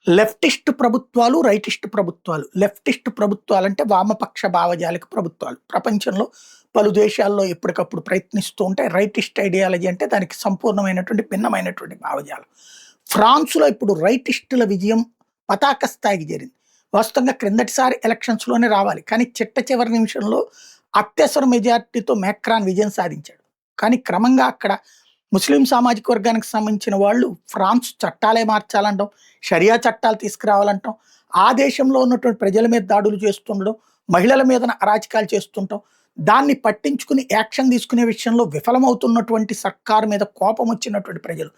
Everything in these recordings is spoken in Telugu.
లెఫ్టిస్ట్ ప్రభుత్వాలు, రైటిస్ట్ ప్రభుత్వాలు. లెఫ్టిస్ట్ ప్రభుత్వాలంటే వామపక్ష భావజాలిక ప్రభుత్వాలు. ప్రపంచంలో పలు దేశాల్లో ఎప్పటికప్పుడు ప్రయత్నిస్తూ ఉంటాయి. రైటిస్ట్ ఐడియాలజీ అంటే దానికి సంపూర్ణమైనటువంటి భిన్నమైనటువంటి భావజాలం. ఫ్రాన్స్‌లో ఇప్పుడు రైటిస్టుల విజయం పతాక స్థాయికి చేరింది. వాస్తవంగా క్రిందటిసారి ఎలక్షన్స్‌లోనే రావాలి. కానీ చిట్ట చివరి నిమిషంలో అత్యవసర మెజారిటీతో మాక్రాన్ విజయం సాధించాడు. కానీ క్రమంగా అక్కడ ముస్లిం సామాజిక వర్గానికి సంబంధించిన వాళ్ళు ఫ్రాన్స్ చట్టాలే మార్చాలంటాం, షరియా చట్టాలు తీసుకురావాలంటాం, ఆ దేశంలో ఉన్నటువంటి ప్రజల మీద దాడులు చేస్తుండడం, మహిళల మీద అరాచకాలు చేస్తుంటాం, దాన్ని పట్టించుకుని యాక్షన్ తీసుకునే విషయంలో విఫలమవుతున్నటువంటి సర్కారు మీద కోపం వచ్చినటువంటి ప్రజలు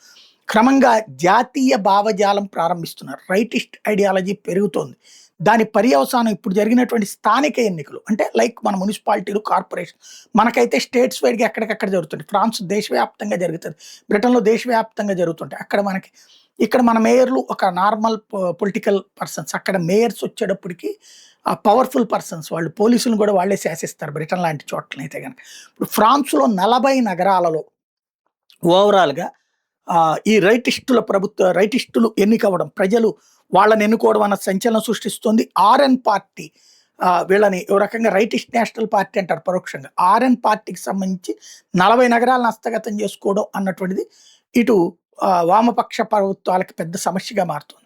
క్రమంగా జాతీయ భావజాలం ప్రారంభిస్తున్నారు. రైటిస్ట్ ఐడియాలజీ పెరుగుతోంది. దాని పర్యవసానం ఇప్పుడు జరిగినటువంటి స్థానిక ఎన్నికలు అంటే లైక్ మన మున్సిపాలిటీలు, కార్పొరేషన్ మనకైతే స్టేట్స్ వైడ్గా ఎక్కడికక్కడ జరుగుతుంది. ఫ్రాన్స్ దేశవ్యాప్తంగా జరుగుతుంది, బ్రిటన్లో దేశవ్యాప్తంగా జరుగుతుంటాయి. ఇక్కడ మన మేయర్లు ఒక నార్మల్ పొలిటికల్ పర్సన్స్, అక్కడ మేయర్స్ వచ్చేటప్పటికి పవర్ఫుల్ పర్సన్స్, వాళ్ళు పోలీసులను కూడా వాళ్ళే శాసిస్తారు బ్రిటన్ లాంటి చోట్లనైతే కనుక. ఇప్పుడు ఫ్రాన్స్లో 40 నగరాలలో ఓవరాల్గా ఈ రైటిస్టులు ఎన్నికవ్వడం, ప్రజలు వాళ్ళని ఎన్నుకోవడం అన్న సంచలనం సృష్టిస్తుంది. ఆర్ఎన్ పార్టీ వీళ్ళని ఓ రకంగా రైటిస్ట్ నేషనల్ పార్టీ అంటారు పరోక్షంగా. ఆర్ఎన్ పార్టీకి సంబంధించి 40 నగరాలను హస్తగతం చేసుకోవడం అన్నటువంటిది ఇటు వామపక్ష ప్రభుత్వాలకు పెద్ద సమస్యగా మారుతుంది.